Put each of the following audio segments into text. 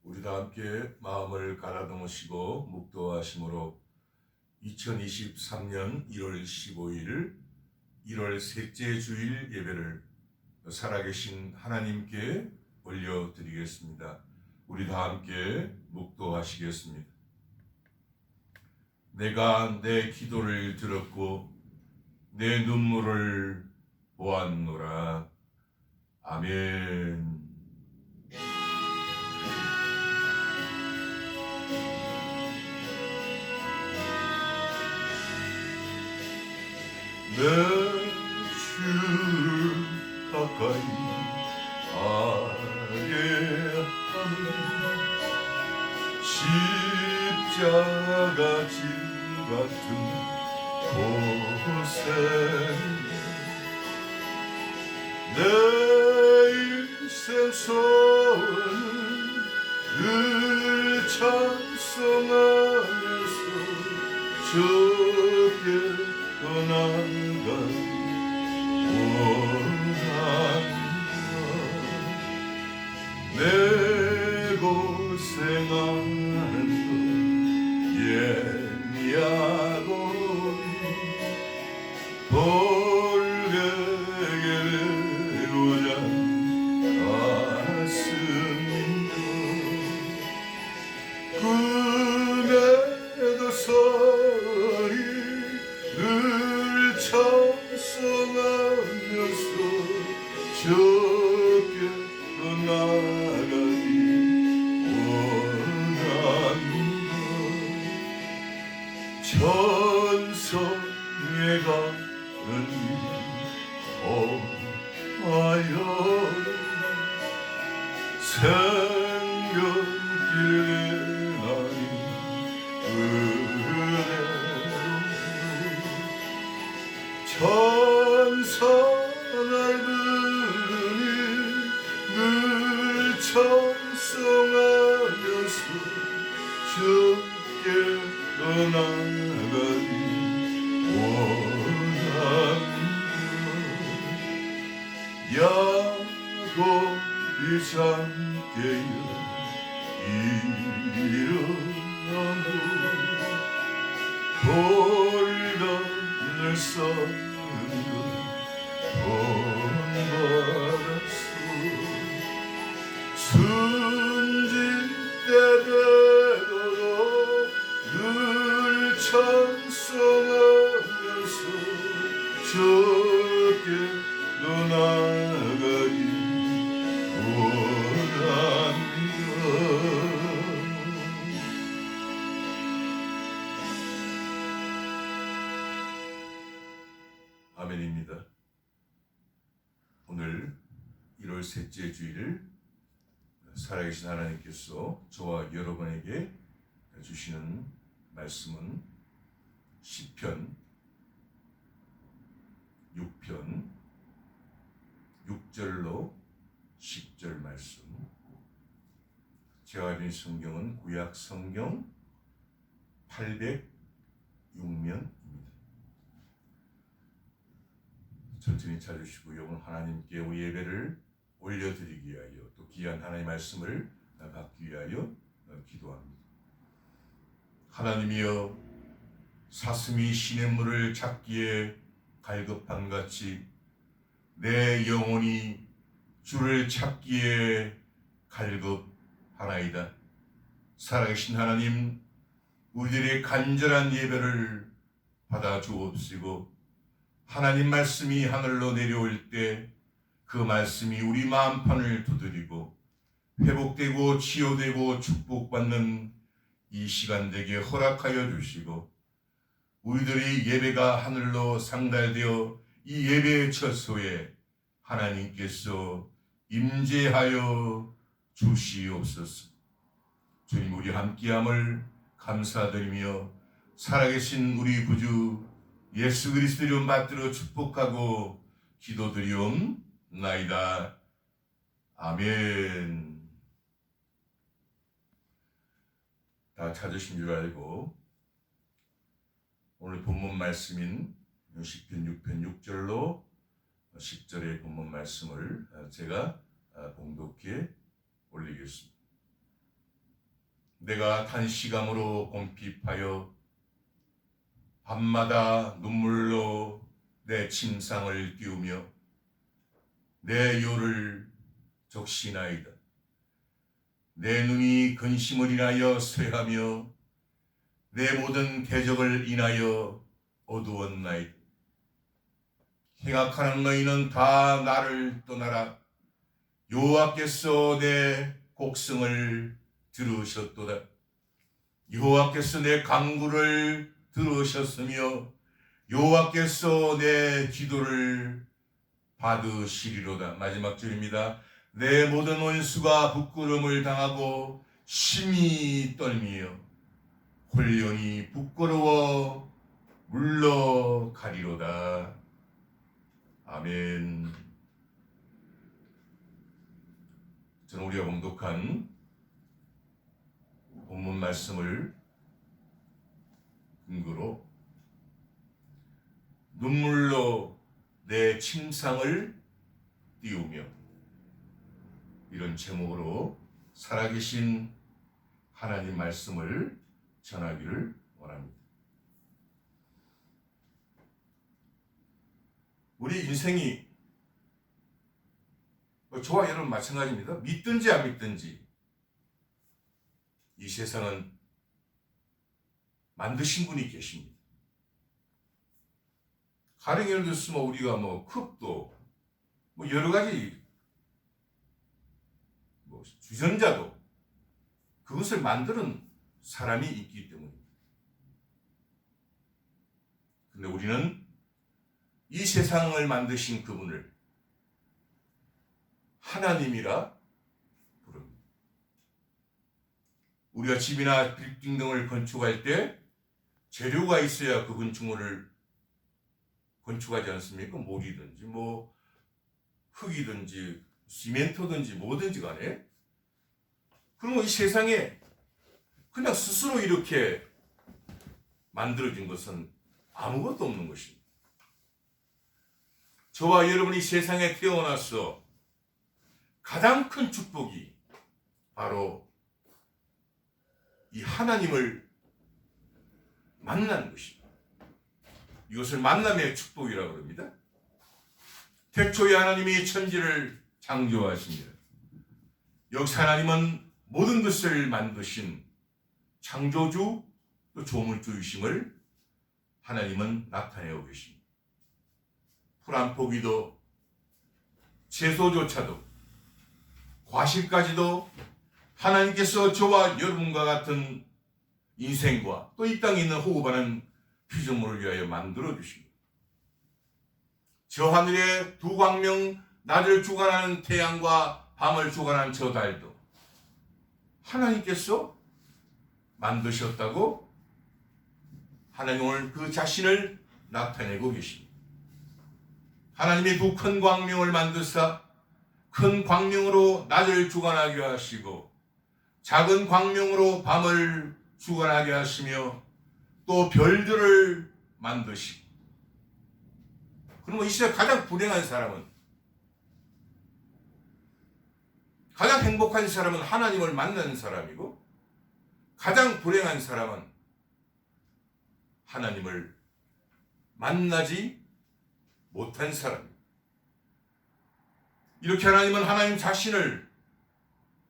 우리 다 함께 마음을 가다듬으시고 묵도하심으로 2023년 1월 15일 1월 셋째 주일 예배를 살아계신 하나님께 올려드리겠습니다. 우리 다 함께 묵도하시겠습니다. 내가 내 기도를 들었고 내 눈물을 보았노라. 아멘. 내 주를 가까이 하게 하는 십자가 진 같은 고생 내 인생 소원을 늘 찬송하면서 주께 떠나간 원한다 내 고생하는 것 예미하고니 돌베개 외로자 갔습니다. 꿈에도 소리 늘 찬송하면서 주께 떠나가기 원합니다. 천성에 가는 험하여 생명길에 나니 천사 넓으니 늘 찬송하면서 주께 떠나가기 원합니다. 야곱이 잠깨어 일어나고 돌단을 쌓는 것 본받았소. 순직때 되도록 늘 찬송하면서 주께 떠나가기 원합니다. 아멘입니다. 오늘 1월 셋째 주일 살아계신 하나님께서 저와 여러분에게 주시는 말씀은 시편 6편 6절로 10절 말씀. 제가 가진 성경은 구약 성경 806면입니다. 천천히 찾으시고 오늘 하나님께 우리 예배를 올려드리기 위하여 또 귀한 하나님의 말씀을 받기 위하여 기도합니다. 하나님이여, 사슴이 시냇물을 찾기에 갈급한 같이 내 영혼이 주를 찾기에 갈급하나이다. 살아계신 하나님, 우리들의 간절한 예배를 받아 주옵시고 하나님 말씀이 하늘로 내려올 때 그 말씀이 우리 마음판을 두드리고 회복되고 치유되고 축복받는 이 시간 되게 허락하여 주시고 우리들의 예배가 하늘로 상달되어 이 예배의 처소에 하나님께서 임재하여 주시옵소서. 주님, 우리 함께함을 감사드리며 살아계신 우리 구주 예수 그리스도 이름 받들어 축복하고 기도드리옵나이다. 아멘. 다 찾으신 줄 알고 오늘 본문 말씀인 시편 6편 6절로 10절의 본문 말씀을 제가 봉독해 올리겠습니다. 내가 탄식함으로 곰핍하여 밤마다 눈물로 내 침상을 띄우며 내 요를 적시나이다. 내 눈이 근심을 인하여 쇠하며 내 모든 대적을 인하여 어두웠나이다. 행악하는 너희는 다 나를 떠나라. 여호와께서 내 곡성을 들으셨도다. 여호와께서 내 간구를 들으셨으며 여호와께서 내 기도를 받으시리로다. 마지막 줄입니다. 내 모든 원수가 부끄러움을 당하고 심히 떨미며 홀연히 부끄러워 물러가리로다. 아멘. 저는 우리가 봉독한 본문 말씀을 근거로 눈물로 내 침상을 띄우며 이런 제목으로 살아계신 하나님 말씀을 전하기를 원합니다. 우리 인생이 저와 여러분 마찬가지입니다. 믿든지 안 믿든지 이 세상은 만드신 분이 계십니다. 가령 예를 들어서 우리가 컵도 여러 가지 주전자도 그것을 만드는 사람이 있기 때문입니다. 근데 우리는 이 세상을 만드신 그분을 하나님이라 부릅니다. 우리가 집이나 빌딩 등을 건축할 때 재료가 있어야 그 건축물을 건축하지 않습니까? 몰이든지 흙이든지 시멘트든지 뭐든지 간에. 그러면 이 세상에 그냥 스스로 이렇게 만들어진 것은 아무것도 없는 것입니다. 저와 여러분이 세상에 태어나서 가장 큰 축복이 바로 이 하나님을 만난 것입니다. 이것을 만남의 축복이라고 합니다. 태초에 하나님이 천지를 창조하십니다. 역시 하나님은 모든 것을 만드신 창조주 또 조물주이심을 하나님은 나타내고 계십니다. 풀 한 포기도 채소조차도 과실까지도 하나님께서 저와 여러분과 같은 인생과 또 이 땅에 있는 호흡하는 피조물을 위하여 만들어 주십니다. 저 하늘의 두 광명, 낮을 주관하는 태양과 밤을 주관하는 저 달도 하나님께서 만드셨다고 하나님 오늘 그 자신을 나타내고 계십니다. 하나님이 두 큰 광명을 만드사 큰 광명으로 낮을 주관하게 하시고 작은 광명으로 밤을 주관하게 하시며 또 별들을 만드시고. 그러면 이 시대 가장 불행한 사람은, 가장 행복한 사람은 하나님을 만나는 사람이고 가장 불행한 사람은 하나님을 만나지 못한 사람입니다. 이렇게 하나님은 하나님 자신을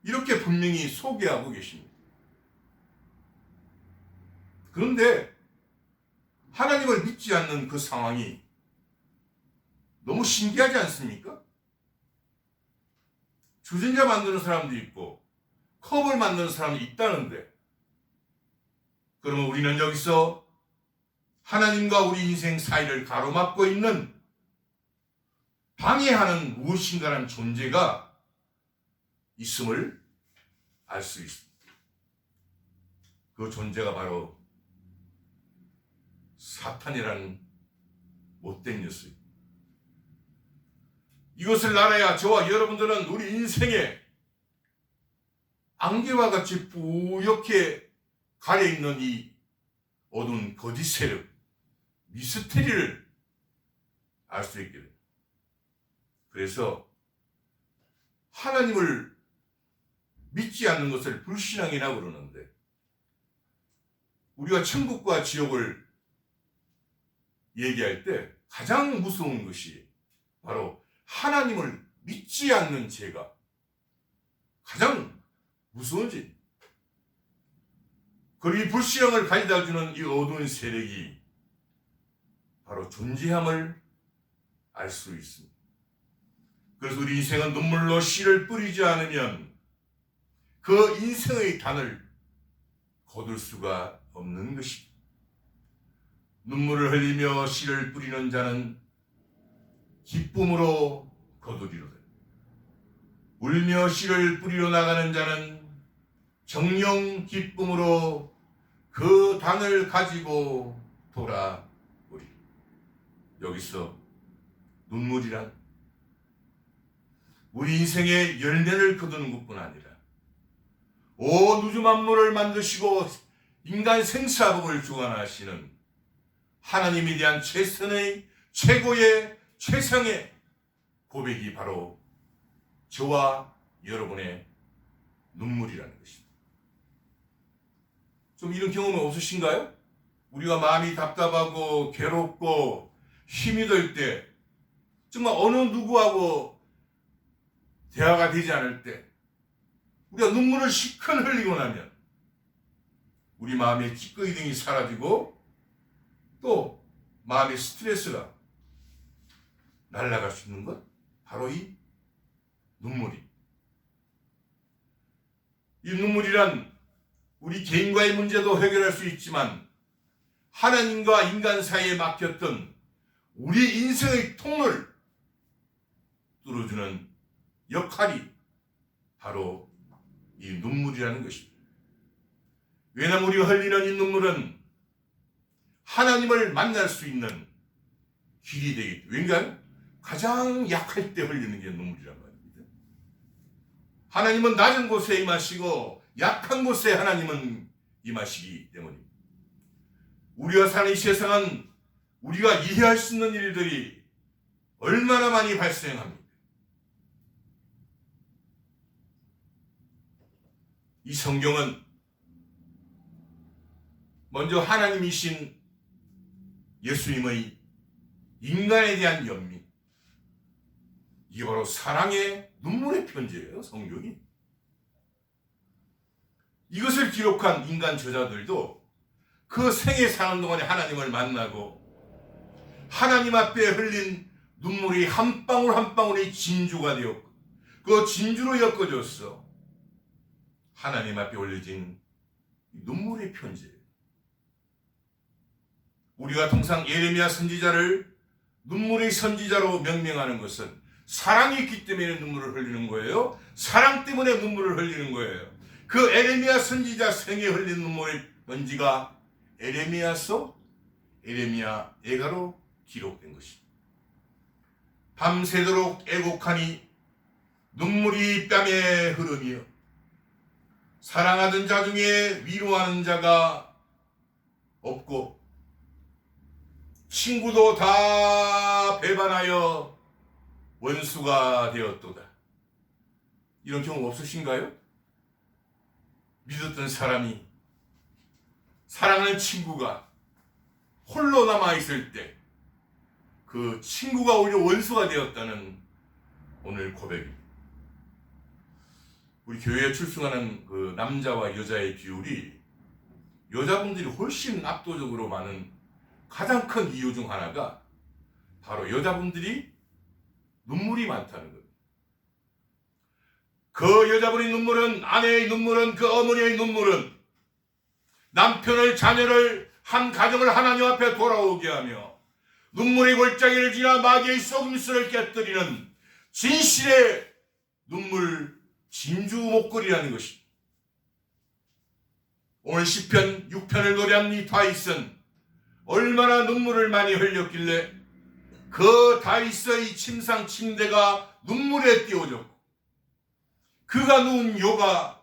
이렇게 분명히 소개하고 계십니다. 그런데 하나님을 믿지 않는 그 상황이 너무 신기하지 않습니까? 주전자 만드는 사람도 있고 컵을 만드는 사람도 있다는데, 그러면 우리는 여기서 하나님과 우리 인생 사이를 가로막고 있는 방해하는 무엇인가라는 존재가 있음을 알 수 있습니다. 그 존재가 바로 사탄이라는 못된 녀석입니다. 이것을 알아야 저와 여러분들은 우리 인생에 안개와 같이 뿌옇게 가려있는 이 어두운 거짓 세력, 미스테리를 알 수 있게 됩니다. 그래서 하나님을 믿지 않는 것을 불신앙이라고 그러는데, 우리가 천국과 지옥을 얘기할 때 가장 무서운 것이 바로 하나님을 믿지 않는 죄가 가장 무서운 죄. 그리고 이 불신앙을 가져다 주는 이 어두운 세력이 바로 존재함을 알 수 있습니다. 그래서 우리 인생은 눈물로 씨를 뿌리지 않으면 그 인생의 단을 거둘 수가 없는 것입니다. 눈물을 흘리며 씨를 뿌리는 자는 기쁨으로 거두리로다. 울며 씨를 뿌리러 나가는 자는 정령 기쁨으로 그 단을 가지고 돌아오리. 여기서 눈물이란 우리 인생의 열매를 거두는 것뿐 아니라 온 우주 만물을 만드시고 인간 생사복을 주관하시는 하나님에 대한 최선의 최고의 최상의 고백이 바로 저와 여러분의 눈물이라는 것입니다. 좀 이런 경험은 없으신가요? 우리가 마음이 답답하고 괴롭고 힘이 들 때, 정말 어느 누구하고 대화가 되지 않을 때 우리가 눈물을 시큰 흘리고 나면 우리 마음의 기꺼이 등이 사라지고 또 마음의 스트레스가 날아갈 수 있는 것, 바로 이 눈물이. 이 눈물이란 우리 개인과의 문제도 해결할 수 있지만 하나님과 인간 사이에 막혔던 우리 인생의 통로를 뚫어주는 역할이 바로 이 눈물이라는 것입니다. 왜냐하면 우리가 흘리는 이 눈물은 하나님을 만날 수 있는 길이 되기 때문에, 왜냐하면 가장 약할 때 흘리는 게 눈물이란 말입니다. 하나님은 낮은 곳에 임하시고 약한 곳에 하나님은 임하시기 때문입니다. 우리가 사는 이 세상은 우리가 이해할 수 있는 일들이 얼마나 많이 발생합니까? 이 성경은 먼저 하나님이신 예수님의 인간에 대한 연민, 이게 바로 사랑의 눈물의 편지예요. 성경이. 이것을 기록한 인간 저자들도 그 생에 사는 동안에 하나님을 만나고 하나님 앞에 흘린 눈물이 한 방울 한 방울이 진주가 되었고 그 진주로 엮어졌어 하나님 앞에 올려진 눈물의 편지예요. 우리가 통상 예레미야 선지자를 눈물의 선지자로 명명하는 것은 사랑이 있기 때문에 눈물을 흘리는 거예요. 사랑 때문에 눈물을 흘리는 거예요. 그 예레미야 선지자 생에 흘린 눈물의 편지가 예레미야서, 예레미야 애가로 기록된 것입니다. 밤새도록 애곡하니 눈물이 뺨에 흐르며 사랑하던 자 중에 위로하는 자가 없고 친구도 다 배반하여 원수가 되었도다. 이런 경험 없으신가요? 믿었던 사람이, 사랑하는 친구가 홀로 남아있을 때 그 친구가 오히려 원수가 되었다는 오늘 고백입니다. 우리 교회에 출석하는 그 남자와 여자의 비율이 여자분들이 훨씬 압도적으로 많은 가장 큰 이유 중 하나가 바로 여자분들이 눈물이 많다는 겁니다. 그 여자분의 눈물은, 아내의 눈물은, 그 어머니의 눈물은 남편을, 자녀를, 한 가정을 하나님 앞에 돌아오게 하며 눈물의 골짜기를 지나 마귀의 속임수를 깨뜨리는 진실의 눈물 진주 목걸이라는 것입니다. 오늘 시편 6편을 노래한 이 다윗은 얼마나 눈물을 많이 흘렸길래 그 다윗의 침상 침대가 눈물에 띄워졌고 그가 누운 요가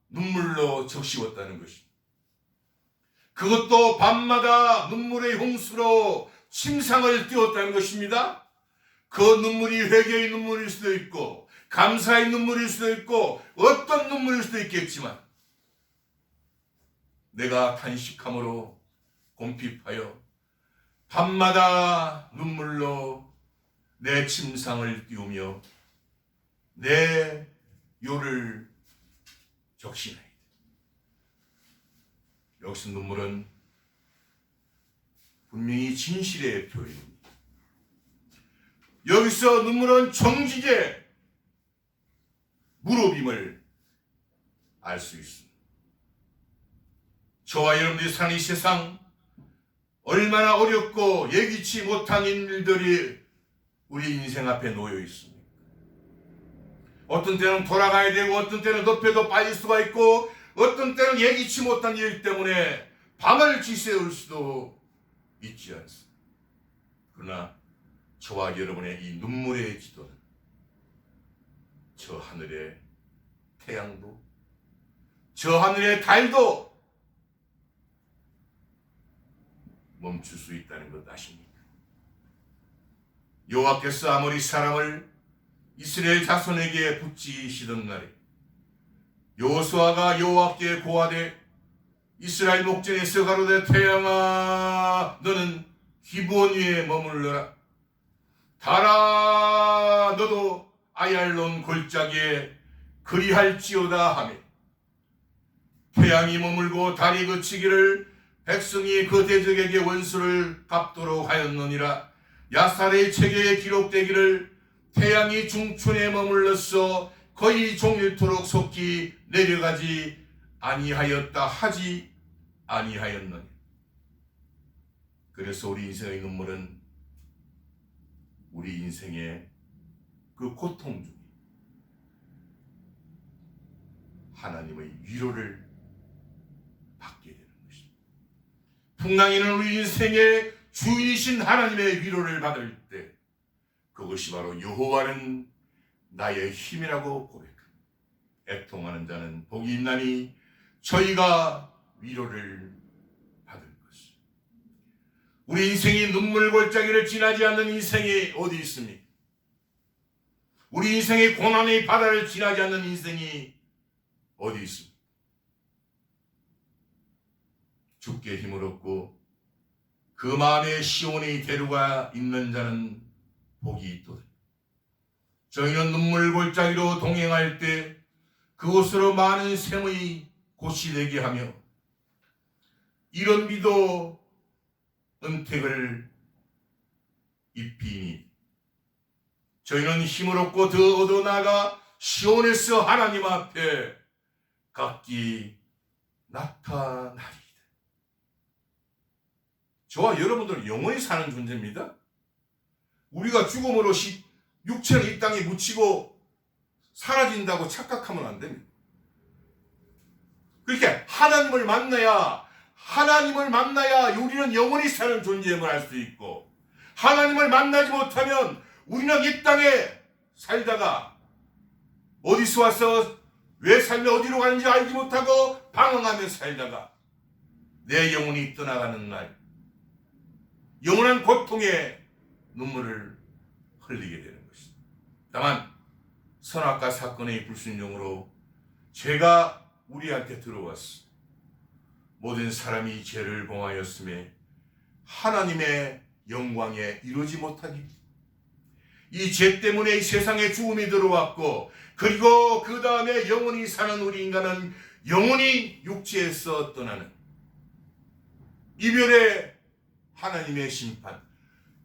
눈물로 적시웠다는 것입니다. 그것도 밤마다 눈물의 홍수로 침상을 띄웠다는 것입니다. 그 눈물이 회개의 눈물일 수도 있고 감사의 눈물일 수도 있고 어떤 눈물일 수도 있겠지만 내가 탄식함으로 곰핍하여 밤마다 눈물로 내 침상을 띄우며 내 요를 적시나이다. 여기서 눈물은 분명히 진실의 표현입니다. 여기서 눈물은 정직의 무릎임을 알 수 있습니다. 저와 여러분들이 사는 이 세상, 얼마나 어렵고 예기치 못한 일들이 우리 인생 앞에 놓여 있습니다. 어떤 때는 돌아가야 되고, 어떤 때는 늪에도 빠질 수가 있고, 어떤 때는 예기치 못한 일 때문에 밤을 지새울 수도 있지 않습니다. 그러나 저와 여러분의 이 눈물의 기도는 저 하늘의 태양도, 저 하늘의 달도 멈출 수 있다는 것 아십니까? 여호와께서 아모리 사람을 이스라엘 자손에게 붙이시던 날에 여호수아가 여호와께 고하되 이스라엘 목전에서 가로되 태양아 너는 기브온 위에 머물러라. 달아 너도 아얄론 골짜기에 그리할지어다 하며 태양이 머물고 달이 그치기를 백성이 그 대적에게 원수를 갚도록 하였느니라. 야살의 책에 기록되기를 태양이 중촌에 머물러서 거의 종일토록 속히 내려가지 아니하였다 하지 아니하였느니. 그래서 우리 인생의 눈물은 우리 인생의 그 고통 중에 하나님의 위로를 받게 되는 것입니다. 풍랑이는 우리 인생의 주인이신 하나님의 위로를 받을 때 그것이 바로 여호와는 나의 힘이라고 고백합니다. 애통하는 자는 복이 있나니 저희가 위로를 받을 것입니다. 우리 인생이 눈물 골짜기를 지나지 않는 인생이 어디 있습니까? 우리 인생의 고난의 바다를 지나지 않는 인생이 어디 있습니까? 주께 힘을 얻고 그 마음에 시온의 대루가 있는 자는 복이 있도다. 저희는 눈물 골짜기로 동행할 때 그곳으로 많은 샘의 곳이 되게 하며 이런 비도 은택을 입히니 저희는 힘을 얻고 더 얻어나가 시온에서 하나님 앞에 각기 나타나리이다. 저와 여러분들은 영원히 사는 존재입니다. 우리가 죽음으로 육체를 이 땅에 묻히고 사라진다고 착각하면 안 됩니다. 그렇게 하나님을 만나야 우리는 영원히 사는 존재임을 알 수 있고, 하나님을 만나지 못하면 우리는 이 땅에 살다가 어디서 와서 왜 살며 어디로 가는지 알지 못하고 방황하며 살다가 내 영혼이 떠나가는 날 영원한 고통의 눈물을 흘리게 되는 것입니다. 다만 선악과 사건의 불순종으로 죄가 우리한테 들어왔어. 모든 사람이 죄를 범하였음에 하나님의 영광에 이루지 못하기, 이 죄 때문에 이 세상에 죽음이 들어왔고, 그리고 그 다음에 영원히 사는 우리 인간은 영원히 육체에서 떠나는 이별의 하나님의 심판,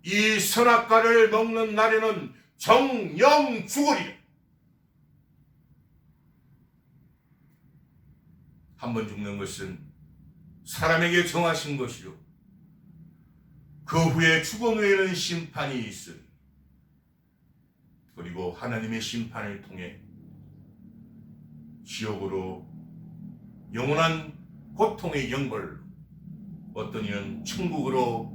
이 선악과를 먹는 날에는 정령 죽으리라. 한 번 죽는 것은 사람에게 정하신 것이요 그 후에 죽음 후에는 심판이 있으리. 그리고 하나님의 심판을 통해 지옥으로 영원한 고통의 영벌, 어떤 이는 천국으로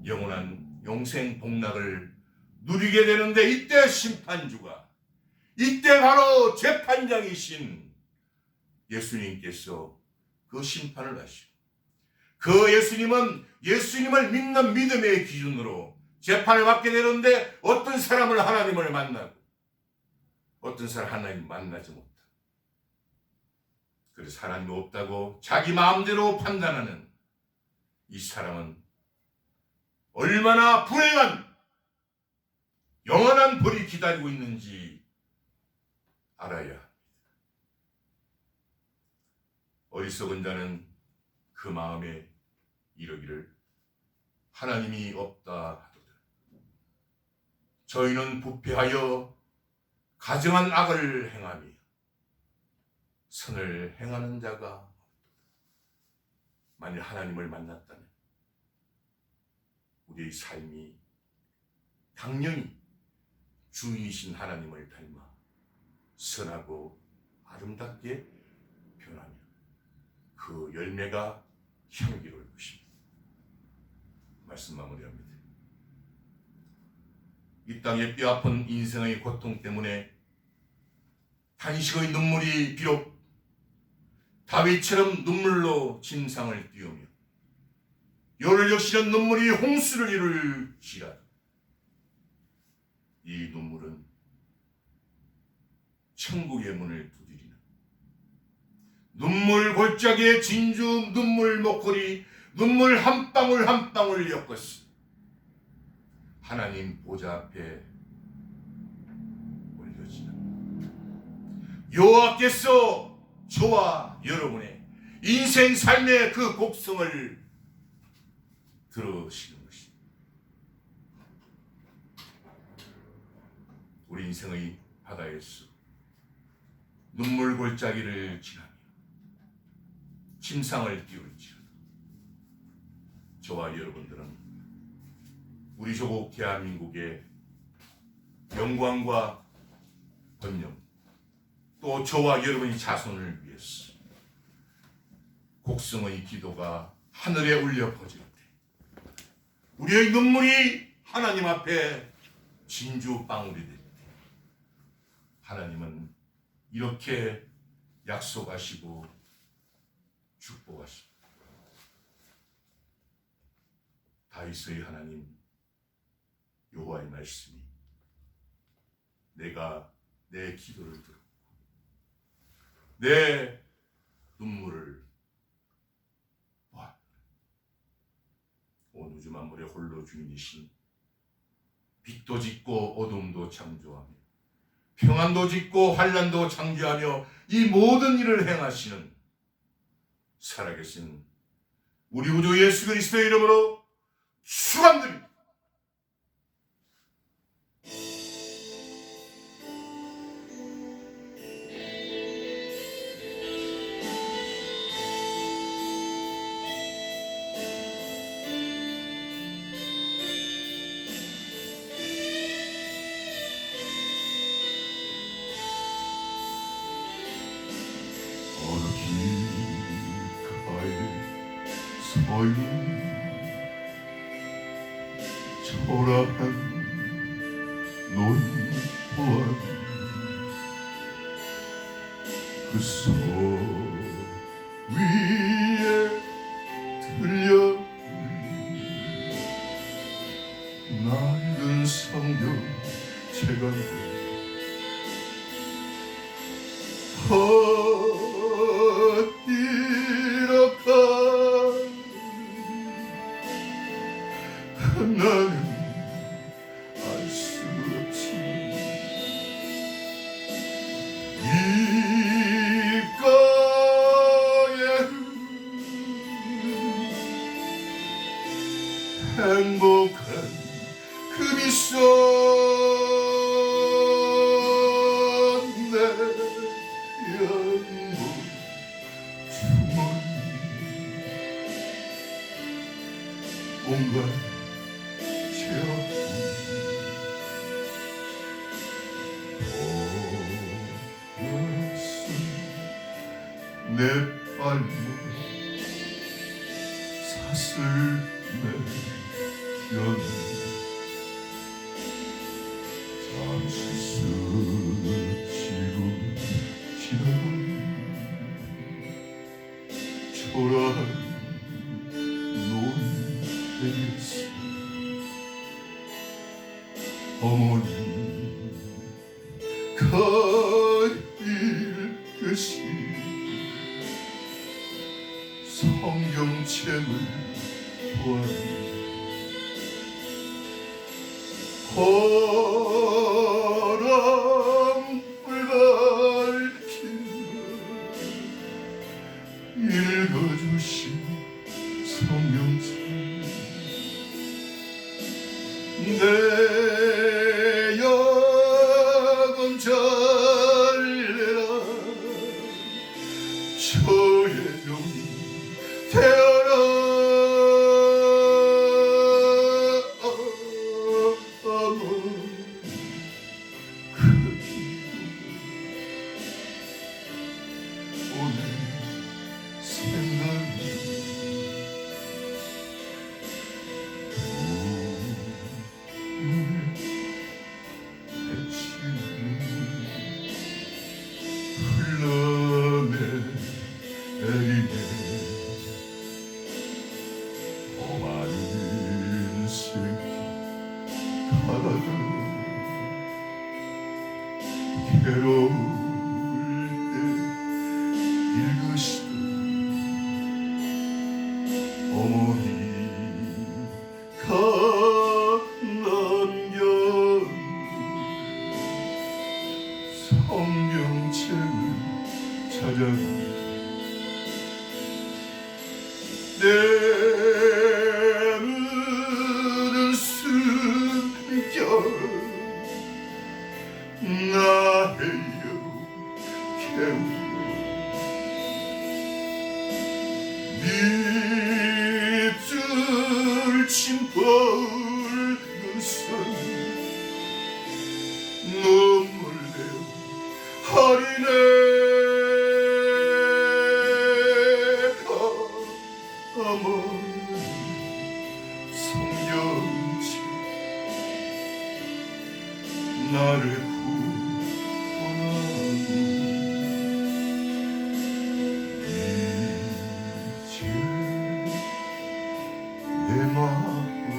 영원한 영생 복락을 누리게 되는데, 이때 심판주가, 이때 바로 재판장이신 예수님께서 그 심판을 하시고, 그 예수님은 예수님을 믿는 믿음의 기준으로 재판을 받게 되는데, 어떤 사람은 하나님을 만나고 어떤 사람 하나님을 만나지 못하고, 그래서 하나님이 없다고 자기 마음대로 판단하는 이 사람은 얼마나 불행한 영원한 벌이 기다리고 있는지 알아야 합니다. 어리석은 자는 그 마음에 이르기를 하나님이 없다 하도다. 저희는 부패하여 가증한 악을 행하며 선을 행하는 자가 없도다. 만일 하나님을 만났다면 우리의 삶이 당연히 주인이신 하나님을 닮아 선하고 아름답게 변하며 그 열매가 향기로울 것입니다. 말씀 마무리합니다. 이 땅의 뼈아픈 인생의 고통 때문에 탄식의 눈물이 비록 다윗처럼 눈물로 침상을 띄우며 요를 적시는 눈물이 홍수를 이룰지라도 이 눈물은 천국의 문을 두드리는 눈물 골짜기의 진주 눈물 목걸이 눈물 한 방울 한 방울 엮었어 하나님 보좌 앞에 올려지는 여호와께서 저와 여러분의 인생 삶의 그 곡성을 들으시는 것입니다. 우리 인생의 바다에서 눈물 골짜기를 지나며 침상을 띄울지라도 저와 여러분들은 우리 조국 대한민국의 영광과 번영 또 저와 여러분의 자손을 위해서 곡성의 기도가 하늘에 울려 퍼질 때 우리의 눈물이 하나님 앞에 진주방울이 될 때 하나님은 이렇게 약속하시고 축복하십니다. 다윗의 하나님 여호와의 말씀이 내가 내 기도를 들었고 내 눈물을 보았다. 온 우주 만물의 홀로 주인이신 빛도 짓고 어둠도 창조하며 평안도 짓고 환난도 창조하며 이 모든 일을 행하시는 살아계신 우리 구주 예수 그리스도의 이름으로 축원드립니다. 초라한 논보안 그 소 위에 들려 낡은 성경 제가 어디로 가 나는 알 수 없지만 입가에 행복한 그 미소 내 영혼 주머니 온갖 내 발목 사슬매 여는 잠시 스치고 지나간 초라한 논에서 어머니 가일 듯이 성경책을 보았네. 바람을 밝힌 읽어주신 성경책 내 야금 잘내라 저의 병이 되어라 오늘 생각이 흘러내리네. 험한 인생 가다가 괴로울 때 읽으시던 어머니 남겨 성경책을 찾아 내 묻은 숨결 나에요 깨우고 밑줄 친 붉은선 눈물 내어 하리네. 어머니 성경책 나를 구원하니 이제 내 마음에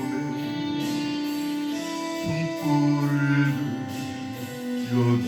등불을 켜니